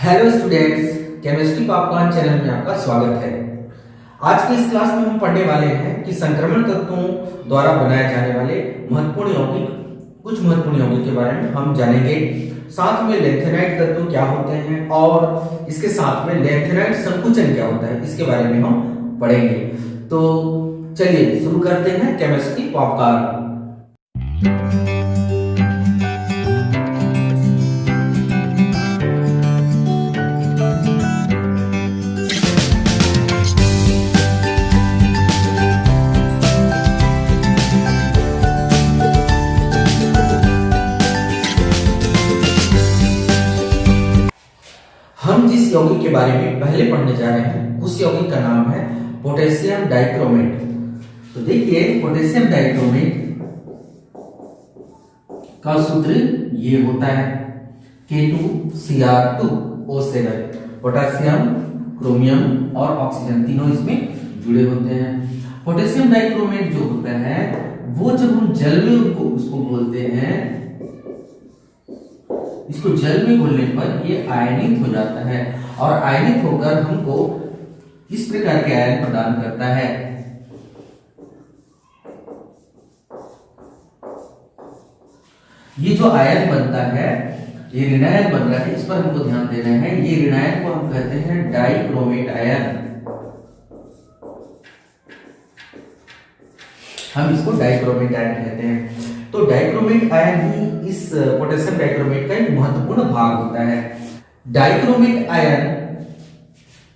Hello students, chemistry popcorn channel में आपका स्वागत है। आज की इस क्लास में हम पढ़ने वाले हैं कि संक्रमण तत्वों द्वारा बनाए जाने वाले कुछ महत्वपूर्ण यौगिक के बारे में हम जानेंगे। साथ में लैंथेनाइड तत्व क्या होते हैं और इसके साथ में लैंथेनाइड संकुचन क्या होता है, इसके बारे में हम पढ़ेंगे। तो चलिए शुरू करते हैं केमिस्ट्री पॉपकॉर्न। हम जिस यौगिक के बारे में पहले पढ़ने जा रहे हैं उस यौगिक का नाम है पोटेशियम डाइक्रोमेट। तो देखिए, पोटेशियम डाइक्रोमेट का सूत्र ये होता है K2Cr2O7। पोटेशियम, क्रोमियम और ऑक्सीजन तीनों इसमें जुड़े होते हैं। पोटेशियम डाइक्रोमेट जो होता है वो जब हम जल में उसको घोलते हैं, इसको जल में घोलने पर ये आयनित हो जाता है और आयनित होकर हमको इस प्रकार के आयन प्रदान करता है। ये जो आयन बनता है, ये ऋणायन बन रहा है, इस पर हमको ध्यान देना है। ये ऋणायन को हम कहते हैं डाइक्रोमेट आयन। हम इसको डाइक्रोमेट आयन कहते हैं। तो डाइक्रोमेट आयन ही इस पोटेशियम डाइक्रोमेट का एक महत्वपूर्ण भाग होता है। डाइक्रोमेट आयन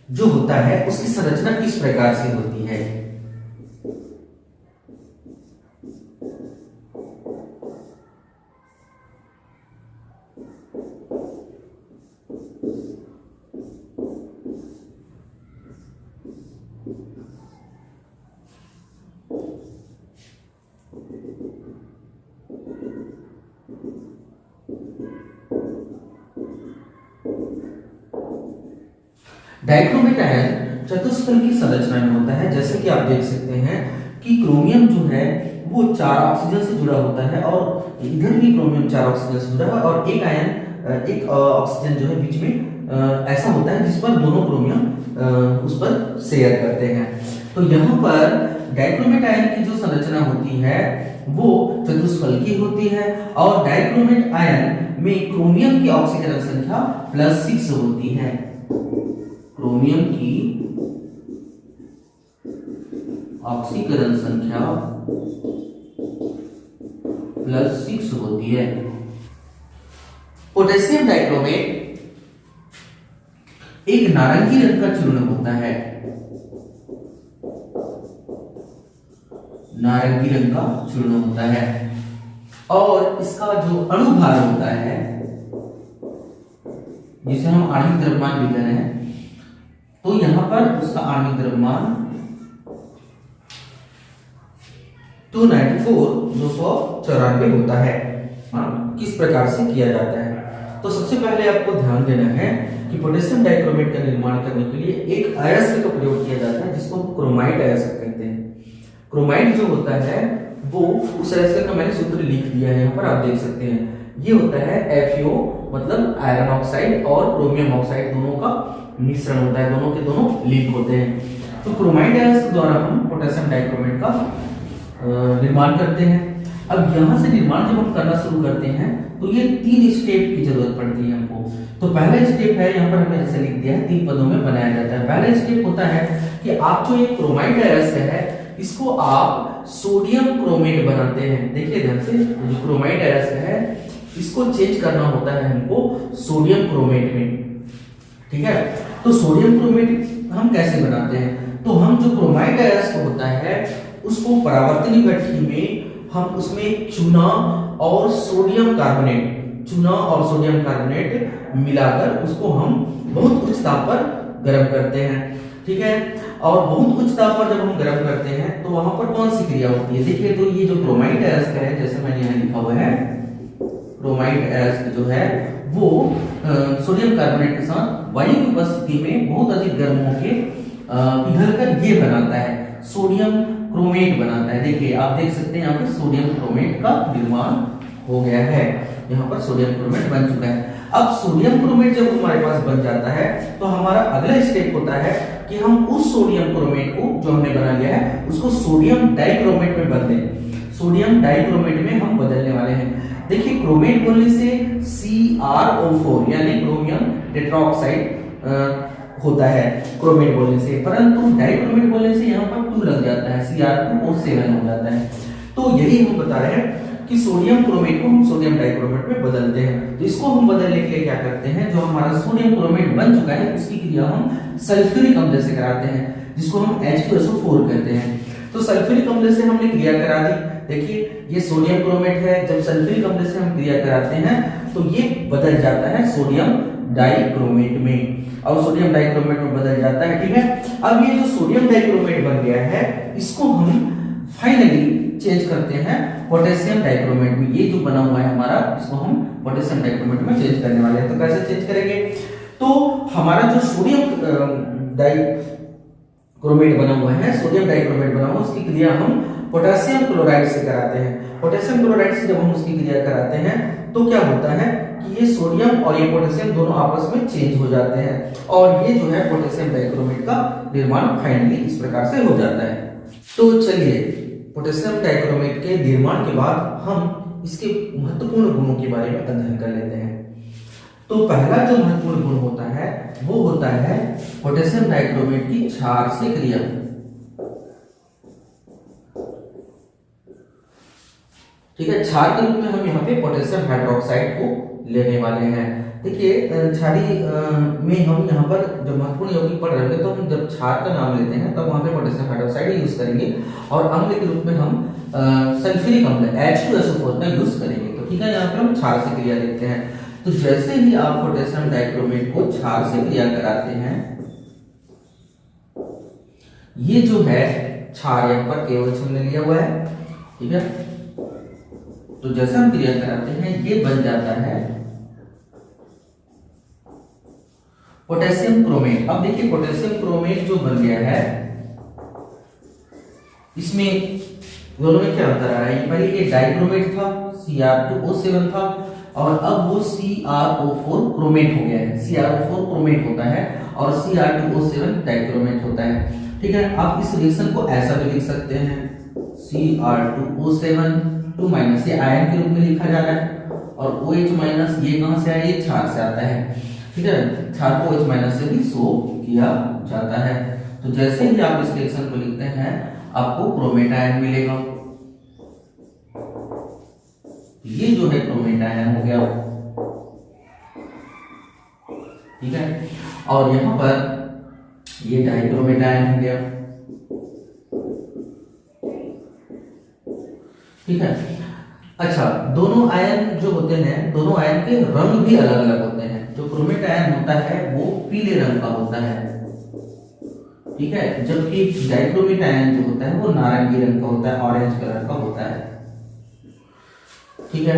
जो होता है उसकी संरचना किस प्रकार से होती है? डाइक्रोमेट आयन चतुष्फल की संरचना में होता है। जैसे कि आप देख सकते हैं कि क्रोमियम जो है वो 4 ऑक्सीजन से जुड़ा होता है और इधर भी क्रोमियम 4 ऑक्सीजन से जुड़ा है और एक आयन एक ऑक्सीजन जो है बीच में ऐसा होता है जिस पर दोनों क्रोमियम उस पर शेयर करते हैं। तो यहाँ पर डाइक्रोमेट आयन की जो संरचना होती है वो चतुष्फल की होती है और डाइक्रोमेट आयन में क्रोमियम की ऑक्सीकरण संख्या +6 होती है। क्रोमियम की ऑक्सीकरण संख्या +6 होती है। पोटेशियम डाइक्रोमेट एक नारंगी रंग का चूर्ण होता है। नारंगी रंग का चूर्ण होता है और इसका जो अणुभार होता है, जिसे हम आणविक द्रव्यमान भी कह रहे हैं, तो यहां पर उसका आणविक द्रव्यमान 294 होता है। किस प्रकार से किया जाता है? तो सबसे पहले आपको ध्यान देना है कि पोटेशियम डाइक्रोमेट का निर्माण करने के लिए एक अयस्क का प्रयोग किया जाता है जिसको हम क्रोमाइड अयस्क कहते हैं। क्रोमाइड जो होता है वो उस अयस्क का मैंने सूत्र लिख दिया है, यहाँ पर आप देख सकते हैं। ये होता है FeO, मतलब आयरन ऑक्साइड और क्रोमियम ऑक्साइड दोनों का मिश्रण होता है, दोनों के दोनों लिंक होते हैं। तो क्रोमाइड अयस्क द्वारा हम पोटेशियम डाइक्रोमेट का निर्माण करते हैं। अब यहाँ से निर्माण जब हम करना शुरू करते हैं तो ये 3 स्टेप की जरूरत पड़ती है हमको। तो पहला स्टेप है, यहाँ पर हमने जैसे लिख दिया है, 3 पदों में बनाया जाता है। पहला स्टेप होता है कि आप जो ये क्रोमाइड अयस्क है इसको आप सोडियम क्रोमेट बनाते हैं। देखिए ध्यान से, जो क्रोमाइड अयस्क है इसको चेंज करना होता है हमको सोडियम क्रोमेट में। ठीक है, तो सोडियम क्रोमेट हम कैसे बनाते हैं? तो हम जो क्रोमाइड अयस्क होता है उसको परावर्तनीय भट्ठी में हम उसमें चूना और सोडियम कार्बोनेट मिलाकर उसको हम बहुत उच्च ताप पर गर्म करते हैं। ठीक है, और बहुत उच्च ताप पर जब हम गर्म करते हैं तो वहां पर कौन सी क्रिया होती है? देखिए, तो ये जो क्रोमाइड अयस्क है, जैसे मैंने यहाँ लिखा हुआ है, क्रोमाइड अयस्क जो है वो सोडियम कार्बोनेट के साथ वायु की उपस्थिति में बहुत अधिक गर्म होकर पिघलकर ये बनाता है, सोडियम क्रोमेट बनाता है। देखिए, आप देख सकते हैं यहाँ पे सोडियम क्रोमेट का निर्माण हो गया है। यहाँ पर सोडियम क्रोमेट बन चुका है। अब सोडियम क्रोमेट जब हमारे पास बन जाता है तो हमारा अगला स्टेप होता है कि हम उस सोडियम क्रोमेट को जो हमने बना लिया है उसको सोडियम डाइक्रोमेट में बदलें। सोडियम डाइक्रोमेट में हम बदलने वाले हैं। देखिए क्रोमेट बोलने से CrO4 यानी क्रोमियम टेट्राऑक्साइड होता है क्रोमेट बोलने से, परंतु डाइक्रोमेट बोलने से यहाँ पर 2 लग जाता है, Cr2O7 हो जाता है। तो यही हम बता रहे हैं कि सोडियम क्रोमेट को हम सोडियम डाइक्रोमेट में बदलते हैं। तो इसको हम बदलने के लिए क्या करते हैं, जो हमारा सोडियम क्रोमेट बन चुका है उसकी क्रिया हम सल्फ्यूरिक अम्ल से कराते हैं, जिसको हम H2SO4 कहते हैं। तो सल्फ्यूरिक अम्ल से हमने क्रिया करा दी। देखिए ये सोडियम क्रोमेट है, जब सल्फ्यूरिक अम्ल से हम क्रिया कराते हैं तो ये बदल जाता है सोडियम डाइक्रोमेट में, और सोडियम डाइक्रोमेट में बदल जाता है। ठीक है, अब ये जो सोडियम डाइक्रोमेट बन गया है इसको हम फाइनली चेंज करते हैं पोटेशियम डाइक्रोमेट में। ये जो बना हुआ है हमारा इसको हम पोटेशियम डाइक्रोमेट में चेंज करने वाले हैं। तो कैसे चेंज करेंगे, तो हमारा जो सोडियम डाइक्रोमेट बना हुआ है, सोडियम डाइक्रोमेट बना हुआ उसकी क्रिया हम पोटेशियम क्लोराइड से कराते हैं। पोटेशियम क्लोराइड से जब हम उसकी क्रिया कराते हैं तो क्या होता है कि ये सोडियम और ये पोटेशियम दोनों आपस में चेंज हो जाते हैं, और ये जो है पोटेशियम डाइक्रोमेट का निर्माण फाइनली इस प्रकार से हो जाता है। तो चलिए पोटेशियम डाइक्रोमेट के निर्माण के बाद हम इसके महत्वपूर्ण गुणों के बारे में अध्ययन कर लेते हैं। तो पहला जो महत्वपूर्ण गुण होता है वो होता है पोटेशियम डाइक्रोमेट की क्षार से क्रिया। ठीक है, क्षार के रूप में हम यहाँ पे पोटेशियम हाइड्रोक्साइड को लेने वाले हैं। देखिए क्षारी में हम यहाँ पर जब महत्वपूर्ण यौगिक पढ़ रहे हैं तो हम जब क्षार का नाम लेते हैं तब वहाँ पे पोटेशियम हाइड्रोक्साइड यूज करेंगे, और अम्ल के रूप में हम सल्फ्यूरिक अम्ल H2SO4 का यूज करेंगे। तो ठीक है, यहाँ पे हम क्षार से क्रिया लेते हैं। तो जैसे ही आप पोटेशियम डाइक्रोमेट को क्षार से क्रिया कराते हैं, ये जो है क्षार यहाँ पर KOH हमने लिया हुआ है। ठीक है, तो जैसे हम क्रिया कराते हैं ये बन जाता है पोटेशियम क्रोमेट। अब देखिए पोटेशियम क्रोमेट जो बन गया है इसमें दोनों में क्या अंतर आ रहा है, पहले ये डाइक्रोमेट था Cr2O7 था, और अब वो CrO4 क्रोमेट हो गया है। CrO4 क्रोमेट होता है और Cr2O7 डाइक्रोमेट होता है। ठीक है, आप इस रिएक्शन को ऐसा भी लिख सकते हैं Cr2O7 2- ये आयन के रूप में लिखा जा रहा है, और OH- ये कहां से आया, ये क्षार से आता है। ठीक है, क्षार को OH- से भी शो किया जाता है। तो जैसे ही आप इस रिएक्शन को लिखते हैं आपको क्रोमेट आयन मिलेगा। ये जो है क्रोमेट आयन हो गया। ठीक है, और यहां पर ये डाइक्रोमेट आयन हो गया। ठीक है, अच्छा दोनों आयन जो होते हैं, दोनों आयन के रंग भी अलग अलग होते हैं। जो क्रोमेट आयन होता है वो पीले रंग का होता है। ठीक है, जबकि डाइक्रोमेट आयन जो होता है वो नारंगी रंग का होता है, ऑरेंज कलर का होता है। ठीक है,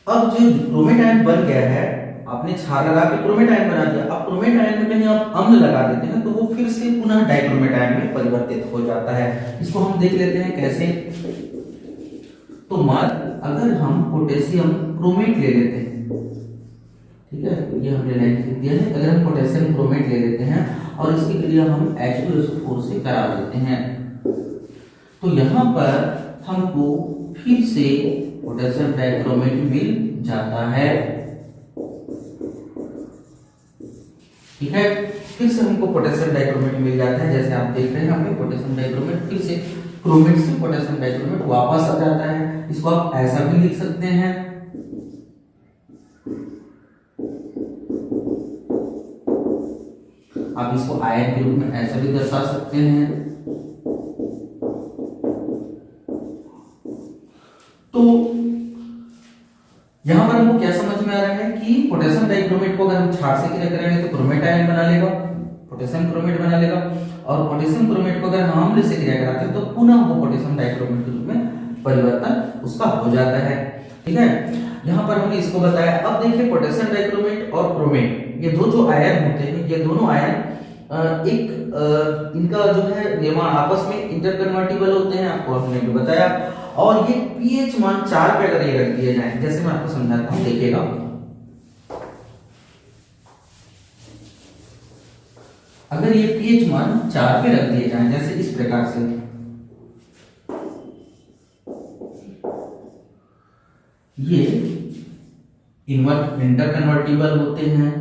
अब जो क्रोमेट आयन बन गया है, आपने क्षार लगा के क्रोमेट आयन बना दिया। अब क्रोमेट आयन में कहीं आप अम्ल लगा देते हैं तो वो फिर से पुनः डाइक्रोमेट आयन में परिवर्तित हो जाता है। इसको हम देख लेते हैं कैसे। तो मान अगर हम पोटेशियम क्रोमेट ले लेते हैं, ठीक है, ये हमने लाइन लिख दिया है। अगर हम पोटेशियम क्रोमेट ले लेते हैं और इसकी क्रिया हम H2SO4 से करा देते हैं, तो यहाँ पर हमको फिर से पोटेशियम डाइक्रोमेट मिल जाता है। ठीक है, फिर से हमको पोटेशियम डाइक्रोमेट मिल जाता है। जैसे आप देख रहे हैं हमें पोटेशियम डाइक्रोमेट फिर से क्रोमेट से पोटेशियम डाइक्रोमेट वापस आ जाता है। इसको आप ऐसा भी लिख सकते हैं, आप इसको आयन के रूप में ऐसा भी दर्शा सकते हैं। तो यहां पर हमको क्या समझ में आ रहा है कि पोटेशियम डाइक्रोमेट को अगर हम क्षार से क्रिया करेंगे तो क्रोमेट आयन बना लेगा, पोटेशियम क्रोमेट बना लेगा, और पोटेशियम क्रोमेट को अगर हम अम्ल से क्रिया कराते हैं तो पुनः वो पोटेशियम डाइक्रोमेट के रूप में परिवर्तन उसका हो जाता है। ठीक है, यहाँ पर हमने इसको बताया। अब देखिए पोटेशियम डाइक्रोमेट और क्रोमेट, ये दो जो आयन होते हैं, ये दोनों आयन इनका जो है निर्माण आपस में इंटरकन्वर्टिबल होते हैं, आपको हमने भी बताया। और ये pH मान 4 पे अगर ये रख दिए जाए, जैसे मैं आपको समझाता हूँ, देखिएगा अगर ये पीएच मान 4 पे रख दिए जाए, जैसे इस प्रकार से, ये इंटर कन्वर्टिबल होते हैं,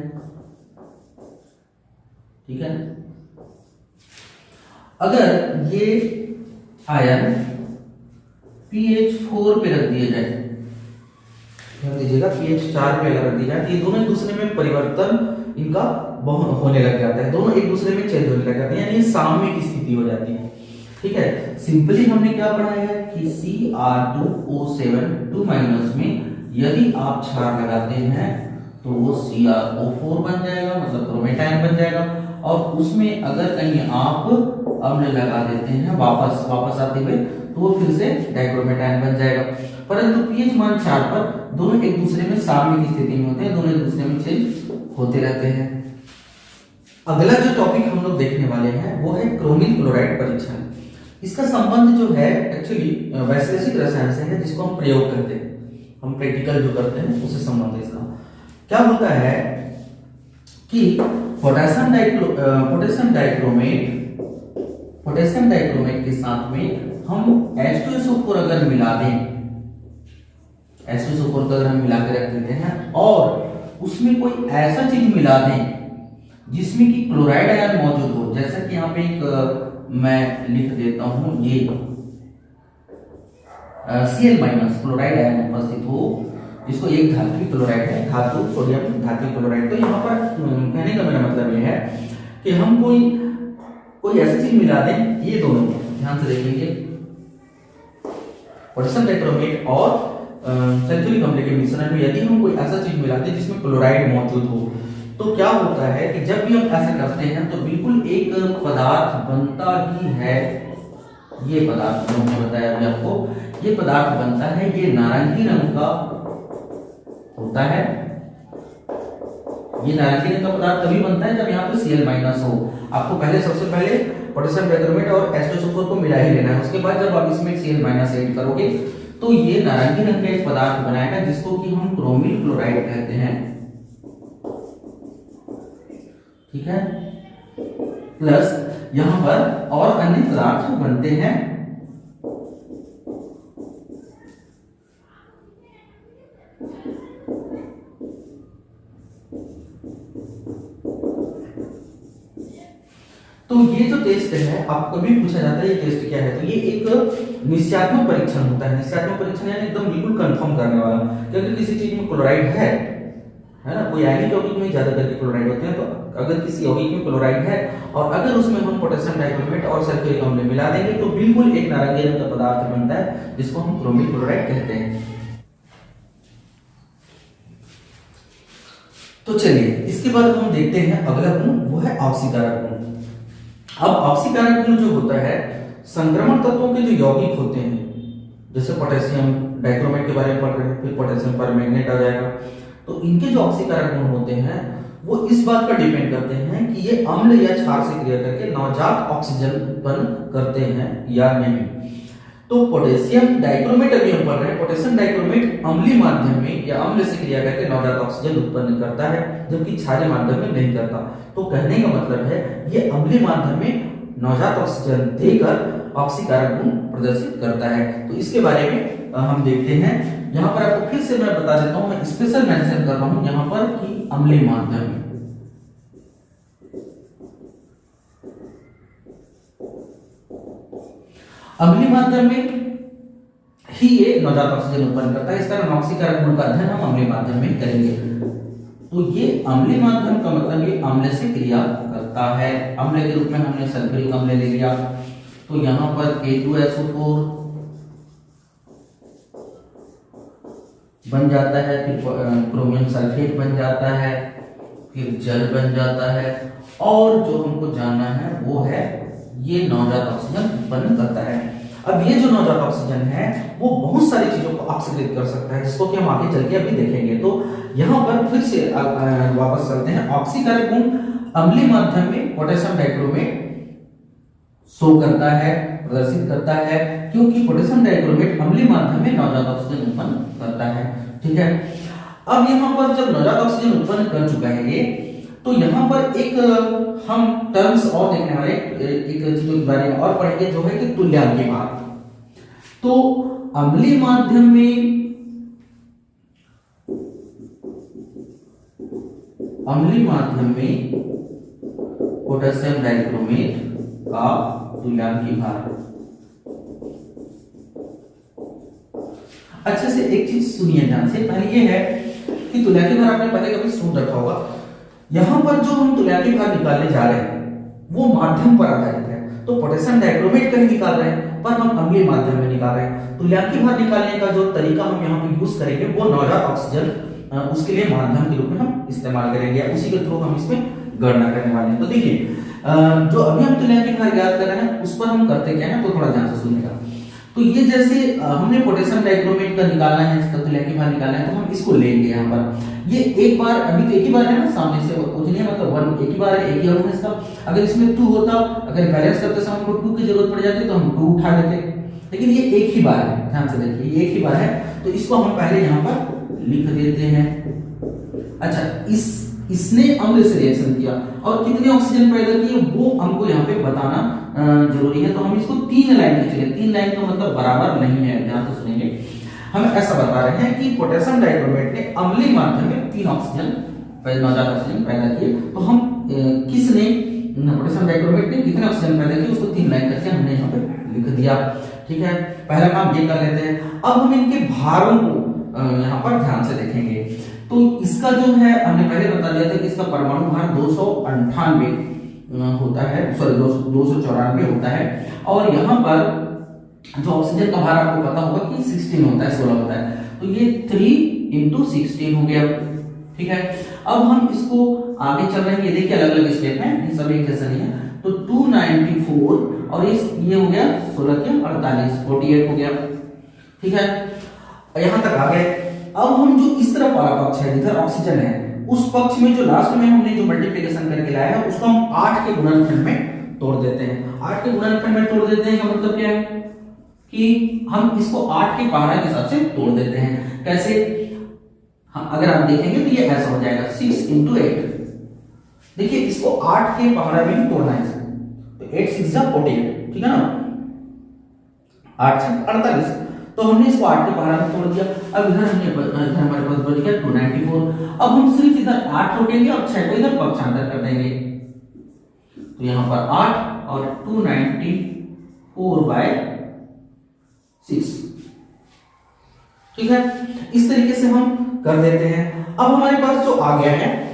ठीक है। अगर ये आयन pH 4 पे रख दिए जाए, ध्यान दीजिएगा, pH 4 पे अगर रख दिया जाए तो ये दोनों एक दूसरे में परिवर्तन इनका होने लग जाता है, दोनों एक दूसरे में चेंज होने लग जाते हैं, यानी साम्य की स्थिति हो जाती है, ठीक है। सिंपली हमने क्या पढ़ा है कि Cr2O7 2- में यदि आप क्षार लगाते हैं तो वो CrO4 बन जाएगा, मतलब क्रोमेटायन बन जाएगा। और उसमें अगर कहीं आप अम्ल लगा देते हैं वापस आते हुए, तो वो फिर से डाइक्रोमेटायन बन जाएगा। परंतु पीएच मान 4 पर दोनों एक दूसरे में साम्य की स्थिति में होते हैं, दोनों एक दूसरे में चेंज होते रहते हैं। अगला जो टॉपिक हम लोग देखने वाले हैं वो है क्रोमिल क्लोराइड परीक्षण। इसका संबंध जो है एक्चुअली वैश्लेषिक रसायन से है, जिसको हम प्रयोग करते हैं, हम प्रैक्टिकल जो करते हैं उससे संबंध है इसका। क्या होता है कि पोटेशियम डाइक्रोमेट के साथ में हम H2SO4 अगर मिला दें, H2SO4 को अगर हम मिला के रख देते हैं और उसमें कोई ऐसा चीज मिला दें जिसमें कि क्लोराइड आयन मौजूद हो, जैसा कि यहाँ पे एक मैं लिख देता हूं, ये Cl- क्लोराइड आयन उपस्थित हो, जिसको एक धातु क्लोराइड है, धातु सोडियम धातु क्लोराइड। तो यहाँ पर कहने का मेरा मतलब ये है कि हम कोई ऐसी चीज मिला दें, ये दोनों ध्यान से देखेंगे, पोटेशियम डाइक्रोमेट और सल्फ्यूरिक अम्ल के मिश्रण में यदि हम कोई ऐसा चीज मिलाते हैं जिसमें क्लोराइड मौजूद हो, तो क्या होता है कि जब भी हम ऐसा करते हैं तो बिल्कुल एक पदार्थ बनता ही है। ये पदार्थ जो मैंने बताया अभी आपको, ये पदार्थ बनता है, ये नारंगी रंग का होता है। ये नारंगी रंग का पदार्थ तभी बनता है जब यहाँ पे Cl- हो। आपको सबसे पहले पोटेशियम डाइक्रोमेट और H2SO4 को मिला ही लेना है, उसके बाद जब आप इसमें Cl- ऐड करोगे तो ये नारंगी रंग का एक पदार्थ बनाएगा, जिसको कि हम क्रोमिल क्लोराइड कहते हैं, ठीक है। प्लस यहां पर और अन्य पदार्थ बनते हैं, तो ये जो टेस्ट है, आपको कभी पूछा जाता है ये टेस्ट क्या है, तो ये एक निश्चयात्मक परीक्षण होता है। निश्चयात्मक परीक्षण यानी एकदम बिल्कुल कंफर्म करने वाला, क्योंकि किसी चीज में क्लोराइड है ना, कोई आयनिक यौगिक में ज्यादा करके क्लोराइड होते हैं, तो अगर किसी यौगिक में क्लोराइड है और अगर उसमें हम पोटेशियम डाइक्रोमेट और सल्फ्यूरिक अम्ल मिला देंगे तो बिल्कुल एक नारंगी रंग का पदार्थ बनता है, जिसको हम क्रोमिल क्लोराइड कहते हैं। तो चलिए इसके बाद हम देखते हैं अगला गुण, वो है ऑक्सीकारक गुण। अब ऑक्सीकारक गुण जो होता है, संक्रमण तत्वों के जो यौगिक होते हैं, जैसे पोटेशियम डाइक्रोमेट के बारे में पढ़ रहे हैं, फिर पोटेशियम परमैंगनेट आ जाएगा, तो इनके जो ऑक्सीकारक गुण होते हैं वो इस बात पर डिपेंड करते हैं कि ये अम्ल या क्षार से क्रिया करके नवजात ऑक्सीजन उत्पन्न करते हैं या नहीं। तो पोटेशियम डाइक्रोमेट अभी हम पढ़ रहे हैं, पोटेशियम डाइक्रोमेट अम्लीय माध्यम में या अम्ल से क्रिया करके नवजात ऑक्सीजन उत्पन्न करता है, जबकि क्षारीय माध्यम में नहीं करता। तो कहने का मतलब है ये अम्लीय माध्यम में नवजात ऑक्सीजन देकर ऑक्सीकारक गुण प्रदर्शित करता है। तो इसके बारे में हम देखते हैं। यहाँ पर आपको फिर से मैं बता देता हूं, मैं स्पेशल मेंशन कर रहा हूं यहाँ पर कि अम्लीय माध्यम, अम्लीय माध्यम में ही ये नवजात ऑक्सीजन उत्पन्न करता है, इस कारण ऑक्सीकारक गुण का अध्ययन हम अम्लीय माध्यम में करेंगे। तो ये अम्लीय माध्यम का मतलब ये अम्ल से क्रिया करता है। अम्ल के रूप में हमने सल्फ्यूरिक अम्ल ले लिया, तो यहाँ पर K2SO4 बन जाता है, फिर क्रोमियम सल्फेट बन जाता है, फिर जल बन जाता है, और जो हमको जानना है वो है ये नवजात ऑक्सीजन उत्पन्न करता है। अब ये जो नवजात ऑक्सीजन है वो बहुत सारी चीजों को ऑक्सीकृत कर सकता है, जिसको कि हम आगे चल के अभी देखेंगे। तो यहाँ पर फिर से वापस चलते हैं। ऑक्सीकारक गुण अम्लीय माध्यम में पोटेशियम डाइक्रोमेट शो करता है, प्रदर्शित करता है, क्योंकि पोटेशियम डाइक्रोमेट अम्लीय माध्यम में नवजात ऑक्सीजन उत्पन्न करता है, ठीक है। अब यहाँ पर जब नवजात ऑक्सीजन उत्पन्न कर चुका है ये, तो यहाँ पर एक हम टर्म्स और देखने वाले एक चीजों के बारे में और पढ़ेंगे, जो है कि तुल्यांकी भार। तो अम्लीय माध्यम में पोटेशियम डाइक्रोमेट का तुल्यांकी भार। अच्छे से एक चीज सुनिए ध्यान से। पहले ये है कि तुल्यांकी भार आपने पहले कभी सुन रखा होगा। यहां पर जो हम तुल्यांकी भार निकालने जा रहे हैं वो माध्यम पर आधारित है। तो पोटेशियम डाइक्रोमेट का ही निकाल रहे हैं, पर हम अम्लीय माध्यम में निकाल रहे हैं। तुल्यांकी भार निकालने का जो तरीका हम यहाँ पे यूज करेंगे वो नवजात ऑक्सीजन, उसके लिए माध्यम के रूप में हम इस्तेमाल करेंगे, उसी के थ्रू हम इसमें गणना करने वाले हैं। तो देखिए, जो अभी हम तुल्यांकी भार ज्ञात कर रहे हैं उस पर हम करते क्या है, तो थोड़ा ध्यान से सुनिएगा। तो ये जैसे हमने पोटेशियम डाइक्रोमेट का निकालना है, इसका तुल्यांकी भार निकालना है, तो हम इसको लेंगे यहाँ पर। ये एक बार, अभी तो एक ही बार है ना, सामने से कुछ नहीं है, मतलब 1 एक ही बार है, एक ही है इसका। अगर इसमें 2 होता, अगर बैलेंस करते समय हमको 2 की जरूरत पड़ जाती तो हम 2 उठा लेते, लेकिन ये एक ही बार है। ध्यान से देखिए, ये एक ही बार है, तो इसको हम पहले यहाँ पर लिख देते हैं। अच्छा, इसने अम्ल से रिएक्शन किया और कितने ऑक्सीजन पैदा किए वो हमको यहाँ पे बताना जरूरी है। तो हम इसको 3 लाइन खींचेंगे। 3 लाइन का मतलब बराबर नहीं है, ध्यान से सुनेंगे। हम ऐसा बता रहे हैं कि पोटेशियम डाइक्रोमेट ने अम्लीय माध्यम में 3 ऑक्सीजन नवजात ऑक्सीजन पैदा किए। तो हम किसने, पोटेशियम डाइक्रोमेट ने कितने ऑक्सीजन पैदा किए उसको 3 लाइन करके हमने यहाँ पे लिख दिया। ठीक है, पहला काम ये कर लेते हैं। अब हम इनके भारों को यहाँ पर ध्यान से देखेंगे। तो इसका जो है, हमने पहले बता दिया था कि इसका परमाणु भार 298 होता है, सॉरी 294 होता है। और यहाँ पर जो ऑक्सीजन का भार आपको पता होगा कि 16 होता है, 16 होता है। तो ये 3 × 16 हो गया। ठीक है, अब हम इसको आगे चल रहे हैं। ये देखिए अलग अलग स्टेप में, ये सब एक जैसा नहीं है। तो 294 और ये हो गया 16 के 48, 48 हो गया। ठीक है, यहां तक आ गए। अब हम जो इस तरफ वाला पक्ष है, जिधर ऑक्सीजन है, उस पक्ष में जो लास्ट में हमने जो मल्टीप्लिकेशन करके लाया है उसको हम 8 के गुणनखंड में तोड़ देते हैं। 8 के गुणनखंड में तोड़ देते हैं का मतलब क्या है कि हम इसको 8 के पहाड़ा के हिसाब से तोड़ देते हैं। कैसे, अगर आप देखेंगे तो ये ऐसा हो जाएगा 6 × 8। देखिए, इसको 8 के पहाड़ा में ही तोड़ना है। तो 8 6 48, ठीक है ना, 8 6 48। तो हमने इसको 8 के पहाड़ा में तोड़ दिया। अब इधर हमारे पास बच गया 294। अब हम सिर्फ इधर 8 रोकेंगे और 6 को इधर पक्षांतर कर देंगे। तो यहाँ पर 8 और 294/6। ठीक है, इस तरीके से हम कर देते हैं। अब हमारे पास जो आ गया है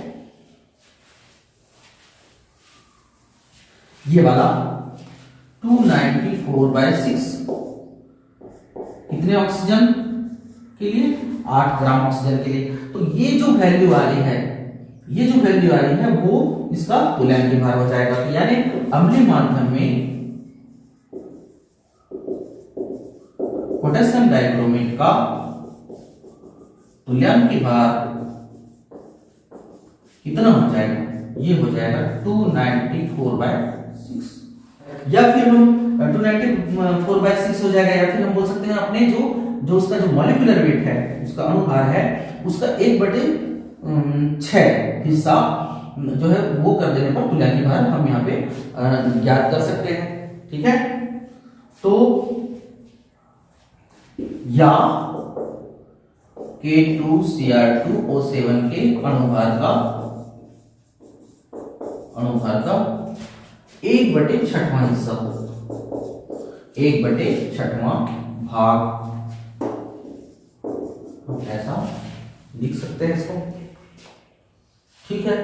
ये वाला 294/6, कितने ऑक्सीजन के लिए, 8 ग्राम ऑक्सीजन के लिए। तो ये जो वैल्यू आ रही है, ये जो वैल्यू आ रही है वो इसका तुल्यांकी भार हो जाएगा। तो यानी अम्लीय माध्यम में पोटेशियम डाइक्रोमेट का तुल्यांकी भार कितना हो जाएगा, ये हो जाएगा 294/6, या फिर हम 294/6 हो जाएगा, या फिर हम बोल सकते हैं अपने जो उसका जो मॉलिक्यूलर वेट है, उसका अनुभार है, उसका 1/6 हिस्सा जो है वो कर देने पर तुल्यांकी भार हम यहाँ पे ज्ञात कर सकते हैं। ठीक है, तो या K2Cr2O7 के अनुभार का 1/6वां हिस्सा हो, 1/6वां भाग, हम ऐसा लिख सकते हैं इसको। ठीक है,